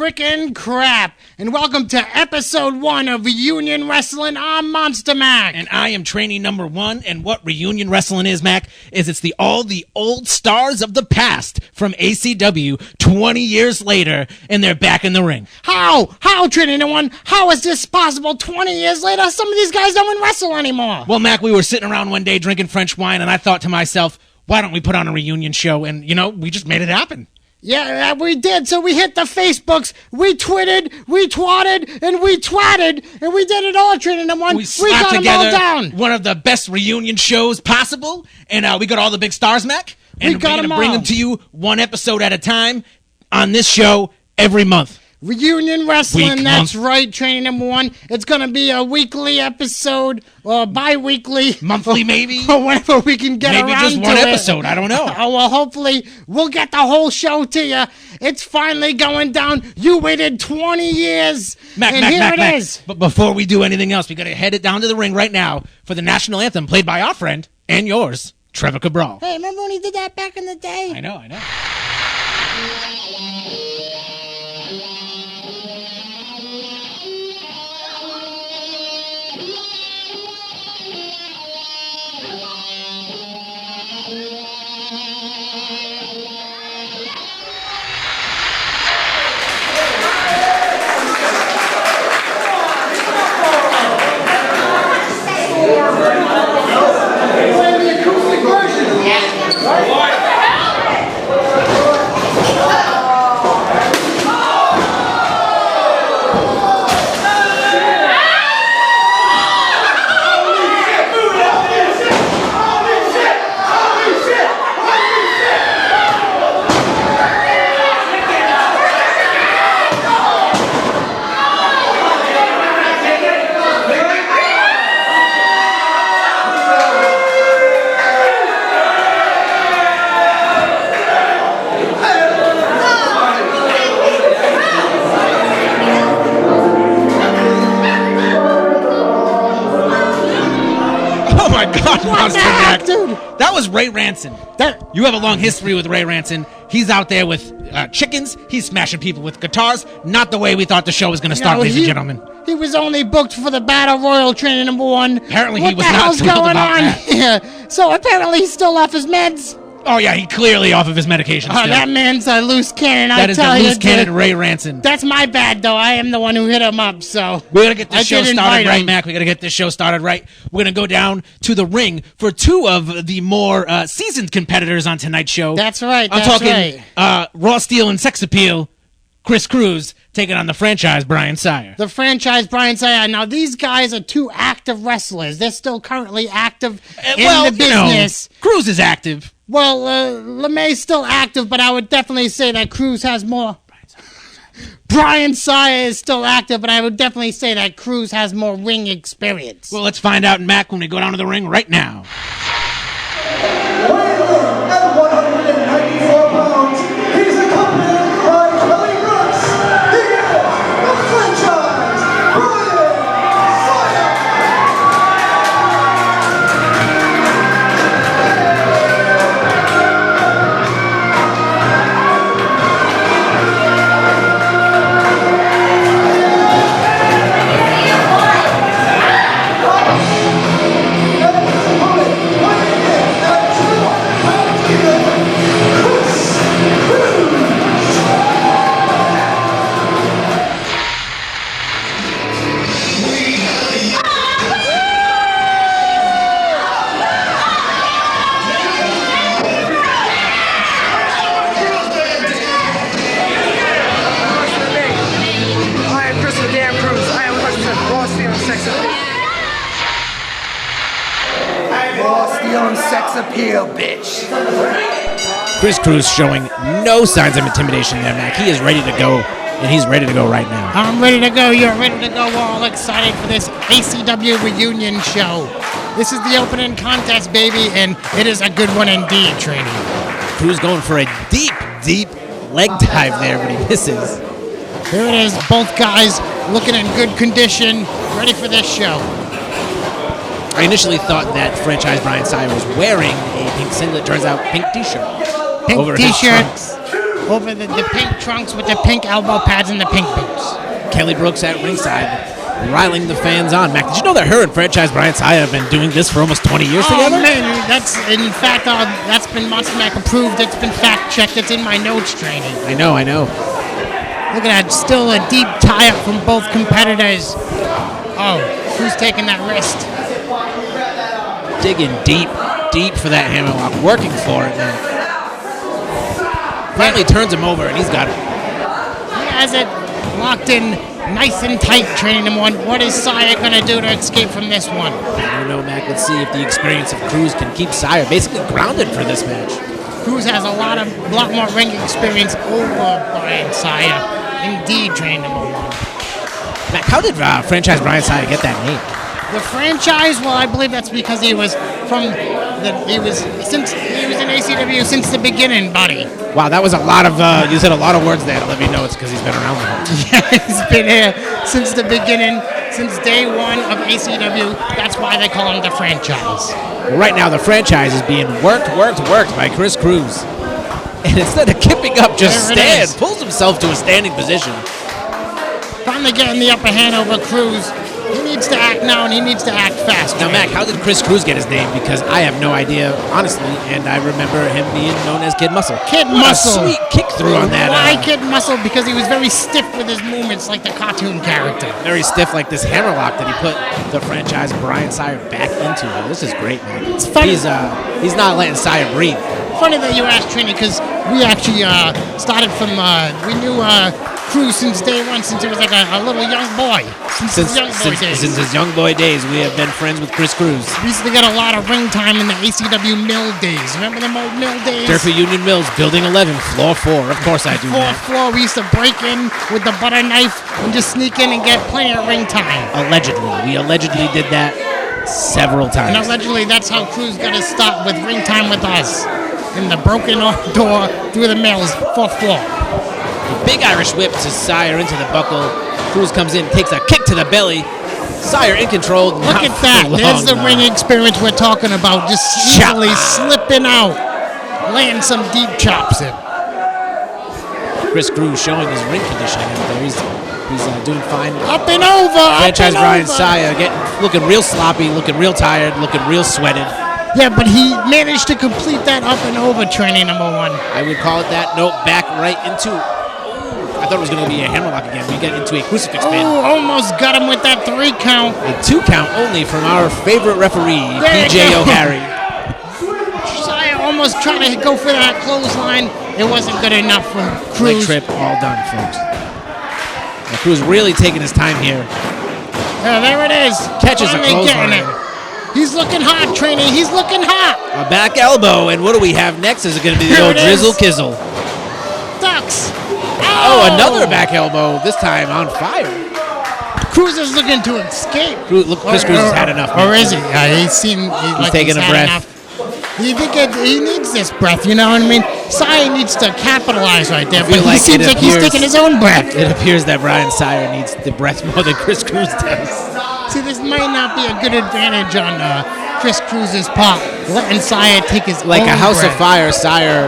frickin' crap, and welcome to episode 1 of Reunion Wrestling. I'm Monster Mack. And I am trainee number 1, and what Reunion Wrestling is, Mac, is it's all the old stars of the past from ACW 20 years later, and they're back in the ring. How, trainee number 1, how is this possible 20 years later? Some of these guys don't even wrestle anymore. Well, Mac, we were sitting around one day drinking French wine, and I thought to myself, why don't we put on a reunion show? And, we just made it happen. Yeah, we did. So we hit the Facebooks, we twitted, we twatted, and we twatted, and we did it all, training them one. We slapped got together them all down. One of the best reunion shows possible, and we got all the big stars, Mac. And we got them all. Bring them to you one episode at a time on this show every month. Reunion Wrestling, that's right, training number 1. It's going to be a weekly episode, or bi-weekly. Monthly, maybe? Or whenever we can get maybe around to it. Maybe just one episode, I don't know. Well, hopefully, we'll get the whole show to you. It's finally going down. You waited 20 years, Mac, it is. But before we do anything else, we got to head it down to the ring right now for the national anthem played by our friend, and yours, Trevor Cabral. Hey, remember when he did that back in the day? I know. Dude. That was Ray Rancin. You have a long history with Ray Rancin. He's out there with chickens. He's smashing people with guitars. Not the way we thought the show was going to start, ladies and gentlemen. He was only booked for the Battle Royal training number 1. Apparently he was not thrilled about that. Here? So apparently he's still off his meds. Oh, yeah, he clearly off of his medication still. That man's a loose cannon, That is the loose cannon Ray Rancin. That's my bad, though. I am the one who hit him up, so... We got to get this show started right, Mac. We got to get this show started right. We're going to go down to the ring for 2 of the more seasoned competitors on tonight's show. That's right, I'm talking Raw Steel and Sex Appeal, Chris Cruz, taking on the franchise Brian Sire. The franchise Brian Sire. Now, these guys are 2 active wrestlers. They're still currently active in the business. Cruz is active. Well, LeMay's still active, but I would definitely say that Cruz has more. Brian Sire is still active, but I would definitely say that Cruz has more ring experience. Well, let's find out, Mac, when we go down to the ring right now. Weighing in at 194 pounds, he's accompanied by Kelly Brooks. He is the franchise Brian Sire. Sex appeal, bitch. Chris Cruz showing no signs of intimidation there, Mac. He is ready to go, and he's ready to go right now. I'm ready to go. You're ready to go. We're all excited for this ACW reunion show. This is the opening contest, baby, and it is a good one indeed, Trainee. Cruz going for a deep leg dive there, but he misses. Here it is. Both guys looking in good condition, ready for this show. I initially thought that franchise Brian Sire was wearing a pink singlet. Turns out pink t-shirt. Pink over t-shirt. his trunks. over the pink trunks with the pink elbow pads and the pink boots. Kelly Brooks at ringside, riling the fans on. Mac, did you know that her and franchise Brian Sire have been doing this for almost 20 years together? Oh, man, that's, in fact, that's been Monster Mac approved. It's been fact-checked. It's in my notes, Trainee. I know. Look at that, still a deep tie-up from both competitors. Oh, who's taking that wrist? Digging deep for that hammerlock, working for it, man. Finally turns him over, and he's got it. He has it locked in nice and tight, Training him one. What is Sire going to do to escape from this one? I don't know, Mac. Let's see if the experience of Cruz can keep Sire basically grounded for this match. Cruz has a lot more ring experience over Brian Sire. Indeed, Train number one. Mac, how did franchise Brian Sire get that name? The franchise, well, I believe that's because he was in ACW since the beginning, buddy. Wow, that was a lot of you said a lot of words there to let me know it's because he's been around the whole time. Yeah, he's been here since the beginning, since day one of ACW. That's why they call him the franchise. Well, right now, the franchise is being worked by Chris Cruz. And instead of kipping up, just pulls himself to a standing position. Finally getting the upper hand over Cruz. He needs to act now, and he needs to act fast. Now, Mac, how did Chris Cruz get his name? Because I have no idea, honestly, and I remember him being known as Kid Muscle. Kid Muscle. A sweet kick through on that. Why Kid Muscle? Because he was very stiff with his movements like the cartoon character. Very stiff like this hammerlock that he put the franchise Brian Sire back into. This is great, man. It's funny. He's not letting Sire breathe. Funny that you asked, Trini, because we actually started from, we knew Cruz since day one, since he was like a little young boy. Since his young boy days, we have been friends with Chris Cruz. We used to get a lot of ring time in the ACW Mill days. Remember them old Mill days? Durfee Union Mills, Building 11, Floor 4. Of course I do. Fourth floor, we used to break in with the butter knife and just sneak in and get plenty of ring time. Allegedly. We allegedly did that several times. And allegedly, that's how Cruz got his start with ring time with us. In the broken door through the mills, fourth floor. Big Irish whip to Sire into the buckle. Cruz comes in, takes a kick to the belly. Sire in control. Look at that. There's the ring experience we're talking about. Just easily slipping out. Laying some deep chops in. Chris Cruz showing his ring conditioning out there. He's doing fine. Up and over. Franchise Brian Sire looking real sloppy, looking real tired, looking real sweated. Yeah, but he managed to complete that up and over training number one. I would call it that. Nope, back right into. I thought it was going to be a hammerlock again. We got into a crucifix pin. Oh, almost got him with that 3 count. A 2 count only from our favorite referee, PJ O'Harry. Sire almost tried to go for that clothesline. It wasn't good enough for Cruz. Leg trip, all done, folks. Now, Cruz really taking his time here. Yeah, there it is. Catches a clothesline. He's looking hot, Trainee. He's looking hot. A back elbow, and what do we have next? Is it going to be the old Drizzle Kizzle? Ducks. Oh, another back elbow, this time on fire. Cruz is looking to escape. Chris Cruz has had enough. Or is he? He's taking a breath. Enough. You think he needs this breath, you know what I mean? Sire needs to capitalize right there, but he seems like he's taking his own breath. It appears that Brian Sire needs the breath more than Chris Cruz does. See, this might not be a good advantage on Chris Cruz's part, letting Sire take his like own a house breath. of fire, Sire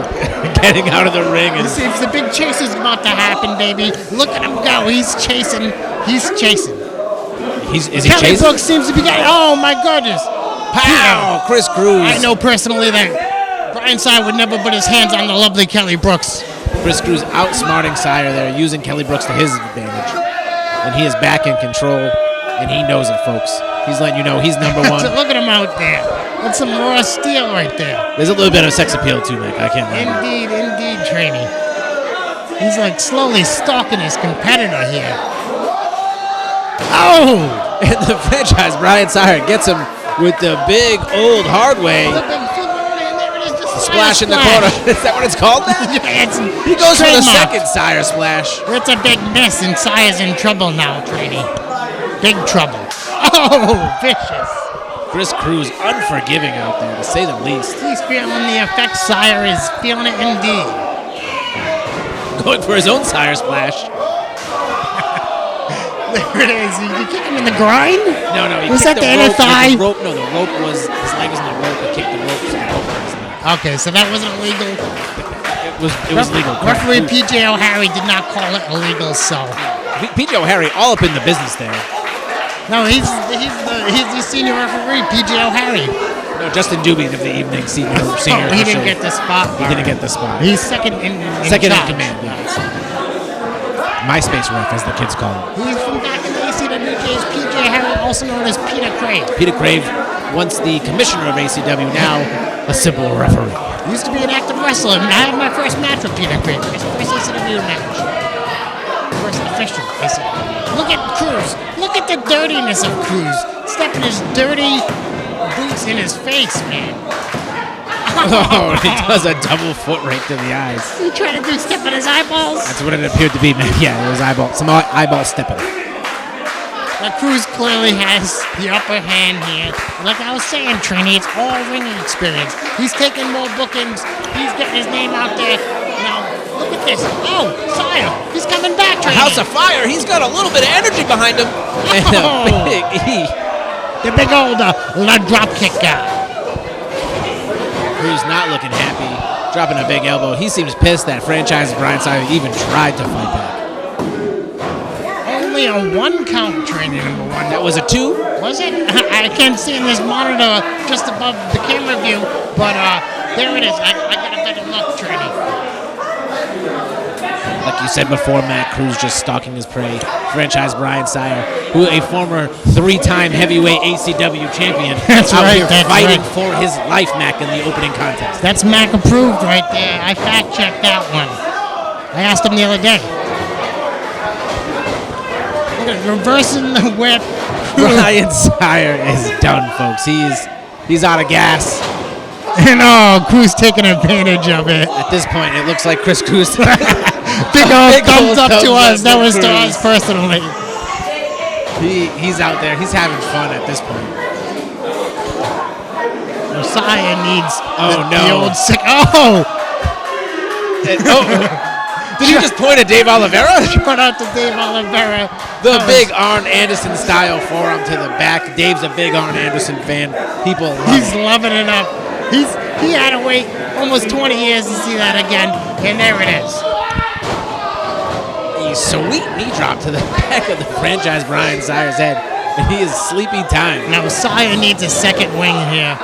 getting out of the ring. And If the big chase is about to happen, baby. Look at him go. He's chasing. Is he chasing? Kelly Brooks seems to be getting. Oh my goodness! Pow! Chris Cruz. I know personally that Brian Sire would never put his hands on the lovely Kelly Brooks. Chris Cruz outsmarting Sire there, using Kelly Brooks to his advantage, and he is back in control. And he knows it, folks. He's letting you know he's number one. Look at him out there. That's some raw steel right there. There's a little bit of sex appeal too, Mac. I can't lie. Indeed, Trainee. He's like slowly stalking his competitor here. Oh! And the franchise, Brian Sire, gets him with the big old hard way. The big figure, and there it is, the Splash in the corner. Is that what it's called? He goes for the second Sire splash. It's a big miss, and Sire's in trouble now, Trainee. Big trouble. Oh, vicious. Chris Cruz, unforgiving out there, to say the least. He's feeling the effect. Sire is feeling it indeed. Going for his own Sire splash. There it is. Did you kick him in the groin? No. He was kicked that the inner thigh? The rope was, his leg was in the rope. He kicked the rope, so the rope was in there. Okay, so that wasn't illegal. It was legal. correct. Referee P.J. O'Harry did not call it illegal, so. P.J. O'Harry all up in the business there. No, he's the senior referee, P.J. O'Harry. No, Justin Dubing of the evening senior. He didn't get the spot. He didn't get the spot. He's second in Second in command. Yes. MySpace ref, as the kids call him. He's from back in the ACWJ's P.J. Harry, also known as Peter Crave. Peter Crave, once the commissioner of ACW, now a simple referee. Used to be an active wrestler. I had my first match with Peter Crave. My first ACW match. First official, basically. Look at Cruz. Look at the dirtiness of Cruz. Stepping his dirty boots in his face, man. Oh, he does a double foot right to the eyes. He trying to do step on his eyeballs. That's what it appeared to be, man. Yeah, it was some eyeball stepping. Now, Cruz clearly has the upper hand here. Like I was saying, Trainee, it's all ringing experience. He's taking more bookings. He's getting his name out there. Now, look at this. Oh, Sire. He's coming back, Trainee. House of Fire. He's got a little bit of energy behind him. And a big E. The big old leg drop kick guy. Cruz not looking happy. Dropping a big elbow. He seems pissed that franchise Brian Sire even tried to fight back. Only a 1 count, Trainee number 1. That was a 2? Was it? I can't see in this monitor just above the camera view, but there it is. I got a better look, Trainee. Like you said before, Matt, Cruz just stalking his prey. Franchise Brian Sire, who a former 3-time heavyweight ACW champion, That's out right, here that's fighting right. for his life, Mac, in the opening contest. That's Mack approved right there. I fact-checked that one. I asked him the other day. Look at it, reversing the whip. Brian Sire is done, folks. He's out of gas. And Cruz taking advantage of it. At this point, it looks like Chris Cruz. Big old thumbs up to us. That was to us personally. He's out there. He's having fun at this point. Sire needs the old sick. Oh! Did you just point at Dave Oliveira? Shout out to Dave Oliveira. The big Arn Anderson style forearm to the back. Dave's a big Arn Anderson fan. People love He's loving it up. He had to wait almost 20 years to see that again, and there it is. A sweet knee drop to the back of the franchise Brian Sire's head, and he is sleepy time. Now Sire needs a second wing here.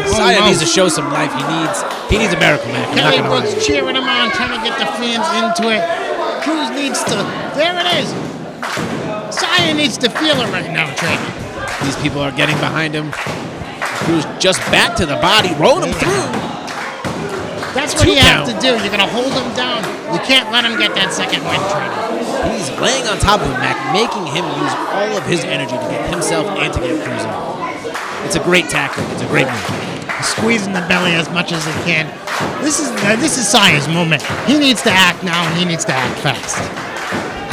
Sire needs to show some life. He needs a miracle, man. Kelly Brooks cheering him on, trying to get the fans into it. Cruz needs to. There it is. Sire needs to feel it right now, Trainee. These people are getting behind him. Cruz just back to the body, rolling him through. That's what you have to do. You're going to hold him down. You can't let him get that second win, Trainee. He's laying on top of him, Mac, making him use all of his energy to get himself and to get Cruz out. It's a great tactic. It's a great move. Squeezing the belly as much as he can. This is Sire's moment. He needs to act now, and he needs to act fast.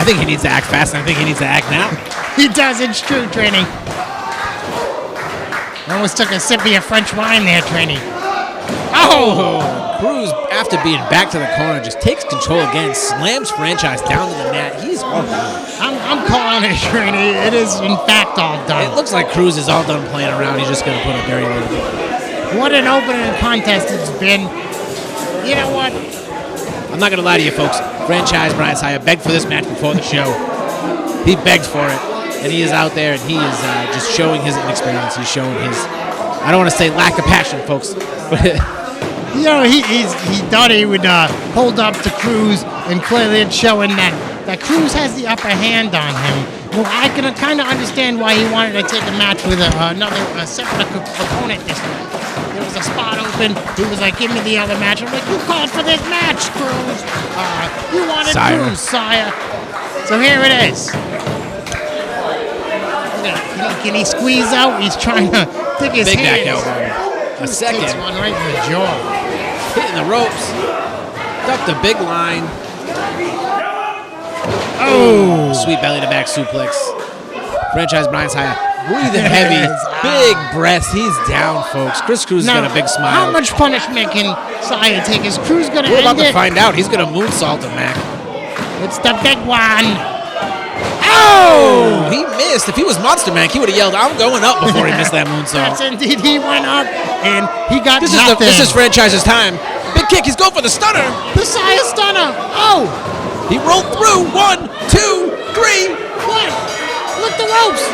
I think he needs to act fast, and I think he needs to act now. He does. It's true, Trainee. I almost took a sip of your French wine there, Trainee. Oh! Cruz, after being back to the corner, just takes control again, slams franchise down to the mat. He's all done. I'm calling it, Trainee. It is, in fact, all done. It looks like Cruz is all done playing around. He's just going to put a very little bit. What an opening contest it's been. You know what? I'm not going to lie to you, folks. Franchise Brian Sire begged for this match before the show. He begged for it, and he is out there, and he is just showing his inexperience. He's showing his, I don't want to say lack of passion, folks, but you know, he thought he would hold up to Cruz, and clearly it's showing that Cruz has the upper hand on him. Well, I can kind of understand why he wanted to take a match with another separate opponent this week. There was a spot open. He was like, give me the other match. I'm like, you called for this match, Cruz. You wanted Sire. Cruz, Sire. So here it is. Can he squeeze out? He's trying to dig his big back hands. elbow. A second. Takes one right in the jaw. Hitting the ropes. Ducked the big line. Oh! Sweet belly to back suplex. Franchise Brian Sire breathing heavy. Big breaths. He's down, folks. Chris Cruz has got a big smile. How much punishment can Sire take? Is Cruz going to We're end about to it? find out. He's going to moonsault him, Mac. It's the big one. Oh! He missed. If he was Monster Mac, he would have yelled, I'm going up before he missed that moonsault. Yes, indeed. He went up, and he got This nothing. is franchise's time. Big kick. He's going for the stunner. The Sire stunner. Oh, He rolled through. 1, 2, 3. what? Look, the ropes.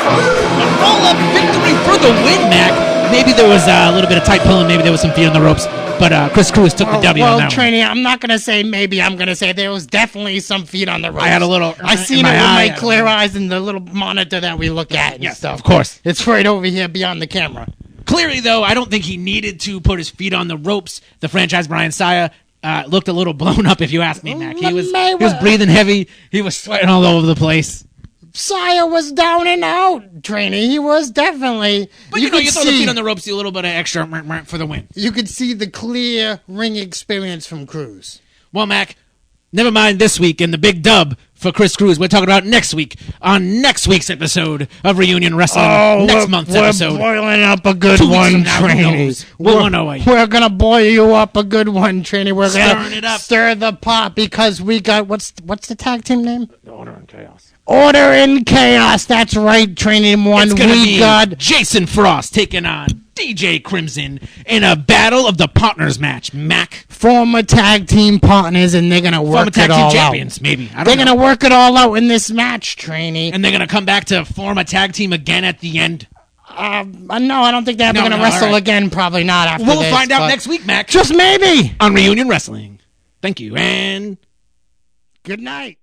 A roll-up victory for the win, Mac. Maybe there was a little bit of tight pulling. Maybe there was some feet on the ropes. But Chris Cruz took the W on that one. Trainee, I'm not going to say maybe. I'm going to say there was definitely some feet on the ropes. I had a little... I seen it with my clear eyes and the little monitor that we look at and stuff. Of course. It's right over here beyond the camera. Clearly, though, I don't think he needed to put his feet on the ropes. The franchise Brian Sire looked a little blown up, if you ask me, Mac. He was breathing heavy. He was sweating all over the place. Sire was down and out, Trainee. He was definitely. But you throw the feet on the ropes, a little bit of extra for the win. You could see the clear ring experience from Cruz. Well, Mac, never mind this week and the big dub for Chris Cruz. We're talking about next week on next week's episode of Reunion Wrestling. Next month's episode. We're boiling up a good 2 weeks one, from now, Trainee. We're gonna boil you up a good one, Trainee. We're gonna stir the pot because we got what's the tag team name? Order and Chaos. Order in Chaos. That's right, Training One. It's gonna be Jason Frost taking on DJ Crimson in a Battle of the Partners match. Mac, former tag team partners, and they're gonna work it all champions, maybe. They're gonna work it all out in this match, Trainee. And they're gonna come back to form a tag team again at the end. No, I don't think they're ever gonna wrestle again. Probably not after this. We'll find out next week, Mac. Just maybe on Reunion Wrestling. Thank you, and good night.